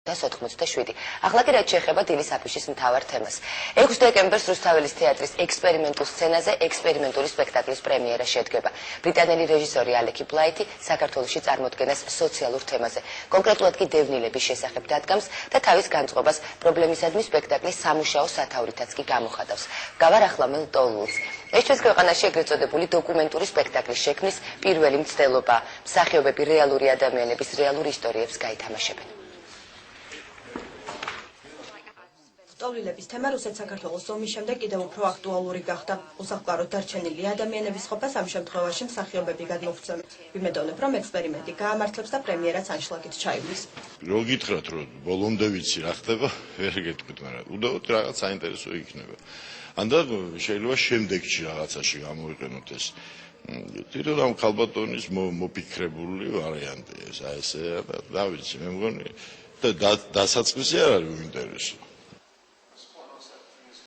87. ახლა კი რაც შეეხება დილის აფიშის მთავარ თემას. 6 დეკემბერს რუსთაველის თეატრის ექსპერიმენტულ სცენაზე ექსპერიმენტული სპექტაკლის პრემიერა შედგება. ბრიტანელი რეჟისორი ალეკი ბლაითი საქართველოში წარმოდგენას სოციალურ თემაზე, კონკრეტულად კი დევნილების შესახებ დადგამს და თავის განწყობას პრობლემისადმი სპექტაკლის სამუშაო სათაურითაც კი გამოხატავს. გავარ ახლა მელტოულს. ეს ჩვენს ქვეყანაში ეგრეთ წოდებული დოკუმენტური სპექტაკლის შექმნის პირველი მცდელობაა. მსახიობები რეალური ადამიანების რეალურ ისტორიებს გაითამაშებენ. სწავლილების თემა რუსეთ-საქართველოს ომის შემდეგ კიდევ უფრო აქტუალური გახდა. უსახლკაროდ დარჩენილი ადამიანების ყოფას ამ შემთხვევაში მსახიობები გადმოგვცემენ. ვიმედოვნებ, რომ ექსპერიმენტი გაამართლებს და პრემიერაც ანშლაგით ჩაივლის. რო გითხრათ, რომ ბოლომდე ვიცი რა ხდება, ვერ გეტყვით, მაგრამ უდავოდ რაღაც საინტერესო იქნება. ანდა შეიძლება შემდეგში რაღაცაში გამოვიყენოთ ეს. თვითონ ამ ქალბატონის მოფიქრებული ვარიანტი ეს, აი ესე და ვიცი, მე მგონი და დასაწყისი არ არის უინტერესო.